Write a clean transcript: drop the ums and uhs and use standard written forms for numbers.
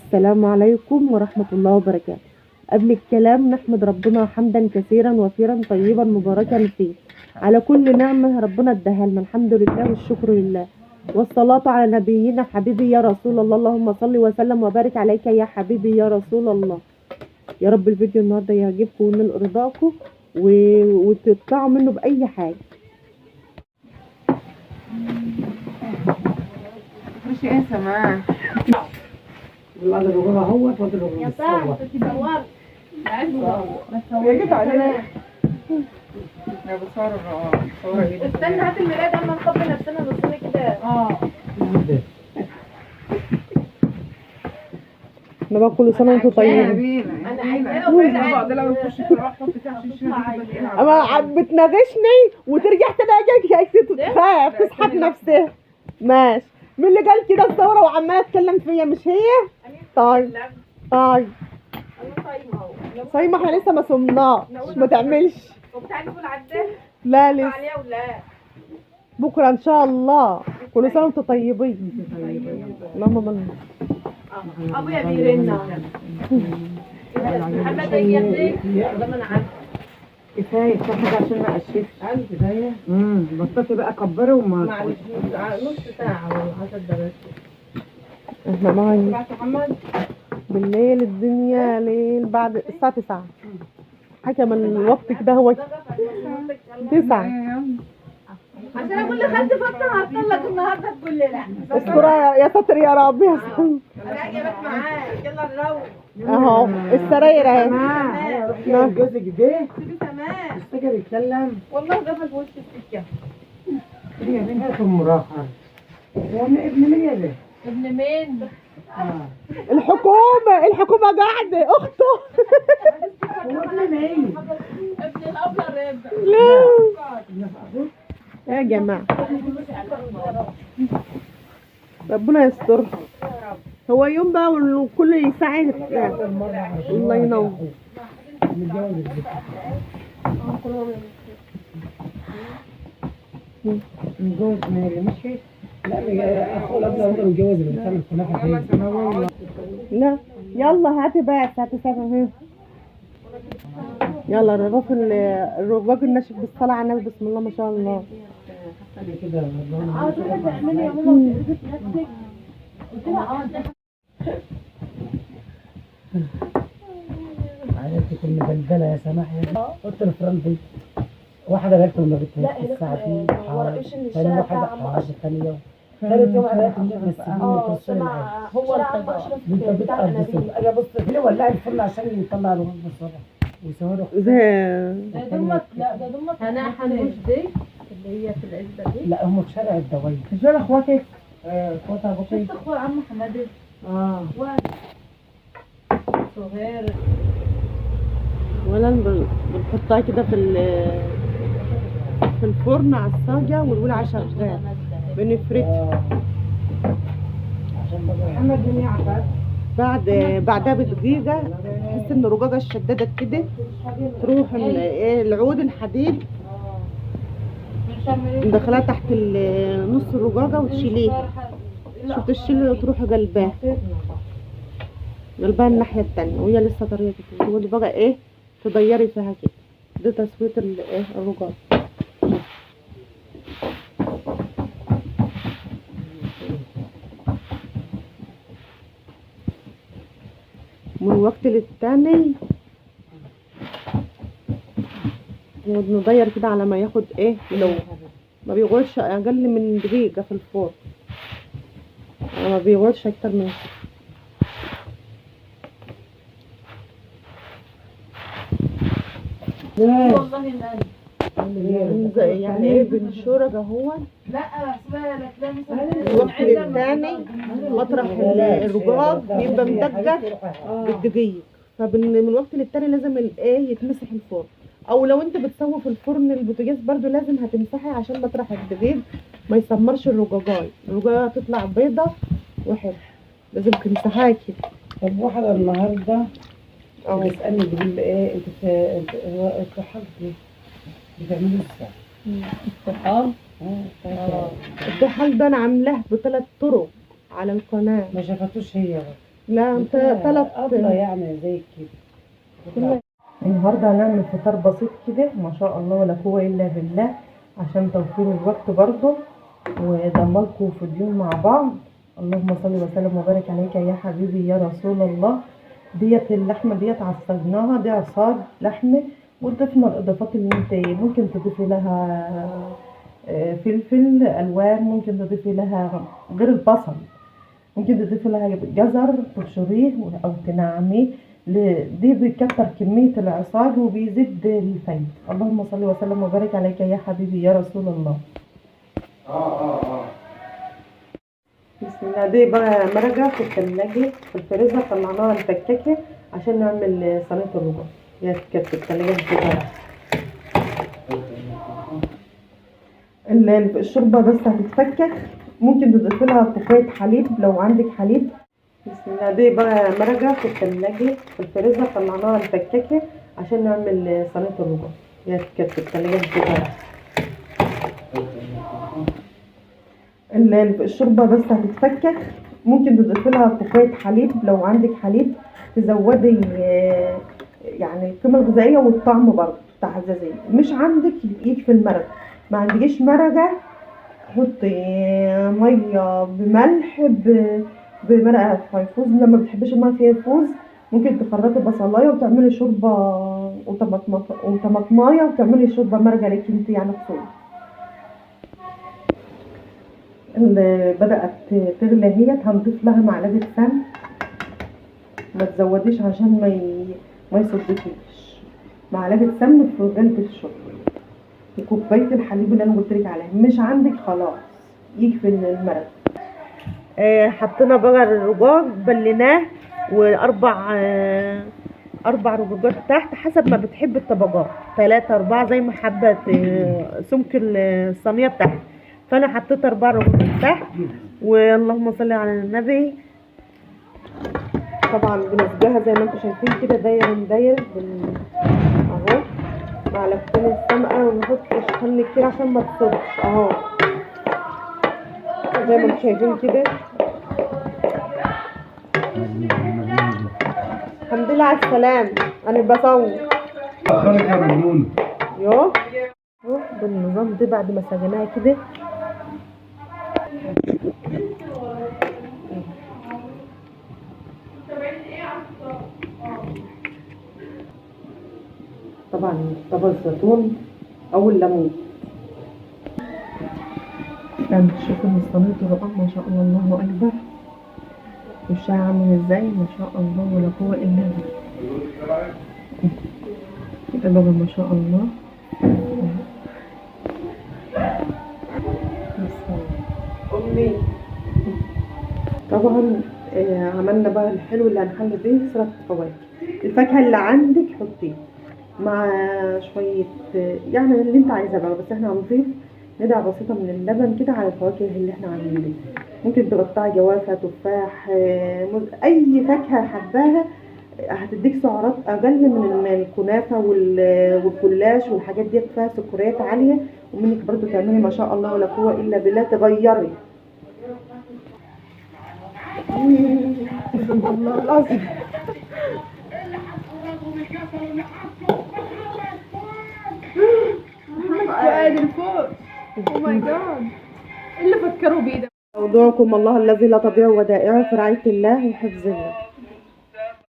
السلام عليكم ورحمة الله وبركاته. قبل الكلام نحمد ربنا حمدا كثيرا وفيرا طيبا مباركا فيه على كل نعمة ربنا اداها لنا، الحمد لله والشكر لله، والصلاة على نبينا حبيبي يا رسول الله. اللهم صل وسلم وبارك عليك يا حبيبي يا رسول الله. يا رب الفيديو النهارده يعجبكم وينال رضاكم وتطلعوا منه بأي حاجة. مش ايه سماح والله ده بقولها هو فاضل يا صاحبي تصور جيت علينا انا بصور صورة جدا. استنى هات الميلاد اما نخبي نفسنا نصنا كده. انا بقى كل سنة وانتم طيبين. انا عايزاه بعد لو نخش في الروح حط فيها شيشه اما بتناغشني وترجع تلاقيك تخاف تسحب نفسها. ماشي، مين اللي قال كده الثوره وعماله تتكلم فيا؟ مش هي؟ طيب طيب صايمه، احنا لسه ما صمناش، ما تعملش. وبتاعي فول عداه لا لسه عليها ولا بكره ان شاء الله. كل سنه وانتم طيبين. اللهم بارك. ابويا بيرن محمد يجي لما انا عارفه كفايه حاجه عشان ما اشيش كفايه. بطلت بقى كبره وما معلش نص ساعه ولا 10 دقايق. احنا معايا بعد محمد بالليل، الدنيا ليل بعد الساعه 9 حكم الوقت كده هو 9. عشان اقول لخالتي فاطمه هطلق النهارده تقول لي لا استرا يا ساتر يا رب يا ساتر. انا جايبك معاك يلا نروح. اهو السراير اهي. نعم جوزك ده سيدي تمام افتكر يتكلم. والله قفل في وش السكه. هي بنها في المراهقه. هو ابن مين يا ده؟ ابن مين؟ الحكومه قاعده اخته. هو ابن مين؟ ابن الابله رابع. لا يا جماعه ربنا يستر. هو يوم بقى والكل يساعد. الله ينور. متجوز من اللي مشي؟ لا اخو الاب ده متجوز اللي بتعمل كنافه. لا يلا هاتي بقى الساعه 7 يلا الرواق الناشف بالصلاه على النبي. بسم الله ما شاء الله. كده تعملي يا ماما نفسك. قلت لها عائلتي كل مبلبله يا سماح يا حط الفرن دي. واحده قالت لما بتنام الساعه 2 ثاني واحده حاجه ثانيه ثالث يوم قالت لي بس هو اشرف انت بتقدس اجي ابص كده ولع الفرن عشان يطلع الوجبه الصبح ويصوروا ده دمك. لا ده دمك انا حنوش دي اللي هي في العزبه دي. لا هم في شارع الدوايا. في شارع اخواتك؟ اخواتها ابوكي. شفت اخو عم حمادي صغير ولا بنحطها كده في الفرن على الصاجه والولع شغال بنفردها. محمد بن يعقوب بعدها بدقيقه تحس ان الرجاجه اشتدت كده، تروح العود الحديد ندخلها تحت نص الرجاجه وتشيليها. شفت الشيل وتروح قلبها الناحيه التانية وهي لسه طريه كده. تقولي بقى ايه تضيري فيها كده. ده تسويه الرجاجه. من وقت للتاني نضير كده على ما ياخد ايه لو ما بيغولش اقل من دقيقة في الفرن، ما بيغولش اكتر من والله كده. يعني ايه بنشورك اهو. لا اسمها لك لا الوقت للتاني مطرح الرجاج بيبقى مدقق بالدقيق، فمن وقت للتاني لازم الايه يتمسح الفرن. او لو انت بتسوي في الفرن البوتاجاز برضو لازم هتمسحي عشان مطرح الدقيق ما يسمرش الرجاجاي تطلع بيضه وحلوه. لازم تمسحيها كده. طب واحده النهارده بتسالني بتقول لي ايه انت هو الطحال بتعمله ازاي؟ الطحال الطحال ده انا عاملاه ب3 طرق على القناه. ما شافتوش هي لا انت افضل يعني زي كده. النهارده هنعمل فطار بسيط كده ما شاء الله ولا قوه الا بالله، عشان توفير الوقت برضه ودمركم في اليوم مع بعض. اللهم صل وسلم وبارك عليك يا حبيبي يا رسول الله. ديت اللحمه ديت عصجناها، دي عصاج لحمه، وضفنا الاضافات اللي انت ممكن تضيفي لها فلفل الوان، ممكن تضيفي لها غير البصل، ممكن تضيفي لها جزر تبشريه او تنعميه. دي بيكتر كمية العصاج وبيزيد الفايدة. اللهم صل وسلم وبارك عليك يا حبيبي يا رسول الله. بسم الله. دي بقى مرقة في الثلاجة في الفريزر، طلعناها نفككها عشان نعمل صينية الرجوع. هي كانت في الثلاجة بتاعتها. الشوربة بس هتتفكك، ممكن تضيفي لها كوباية حليب لو عندك حليب. بسم الله. دي بقى مرقة في الثلاجة في الفريزر، طلعناها نفككها عشان نعمل صينية الرجوع. هي كانت في الثلاجة بتاعتها. الشوربة بس هتتفكك، ممكن تضيفي لها كوباية حليب لو عندك حليب، تزودي يعني القيمة الغذائية والطعم برضه تعززيه. مش عندك يكفي المرقة، ما عندكيش مرقة حطي مية بملح بمرقة فيفوز. لما بتحبيش المية فيها يفوز ممكن تخرطي بصلاية وتعملي شوربة وطماطماية وتعملي شوربة مرقة ليكي انت يعني خصوصا. اللي بدأت تغلي اهيت هنضيف لها معلقة سمن، ما تزوديش عشان ما يصدكيش. معلقة سمن في قلب الشوربة وكوباية الحليب اللي انا قلتلك عليها. مش عندك خلاص يكفي المرق. حطينا بقى الرجاج بليناه، واربع اربع رجاجات تحت حسب ما بتحب الطبقات، 3 4 زي ما حبت سمك الصينيه بتاعتك. فانا حطيت 4 رجاجات تحت، واللهم صل على النبي. طبعا بنسجها زي ما انتم شايفين كده داير داير اهو، معلقتين السمقه، ونحط خل كتير عشان ما تصدش اهو زي ما انتم شايفين كده. الحمد لله على السلامة، انا بصور. اخرك يا مجنون. يو بالنظام ده بعد ما سجناها كده. طبعا طبق الزيتون او الليمون. لما تشوفوا ان صينية الرقاق ما شاء الله الله اكبر، وشها عامل ازاي ما شاء الله ولا قوة الا بالله. كده بقى ما شاء الله. امي طبعا عملنا بقى الحلو اللي هنحل بيه سلطة الفواكه. الفاكهة اللي عندك حطيه مع شوية يعني اللي انت عايزاه بقى، بس احنا هنضيف ندعة بسيطة من اللبن كده على الفواكه اللي احنا عاملين دي. ممكن تقطعي جوافة، تفاح، اي فاكهة حباها هتديك سعرات اقل من الكنافة والجلاش والحاجات دي، فيها سكريات عالية، ومنك برضو تعملي ما شاء الله ولا قوة الا بالله تغيري. الله العظيم. فؤاد الفوق. او ماي جاد، اللي فكروا بيه ده. موضوعكم الله الذي لا تضيع ودائعه في رعاية الله وحفظ الله.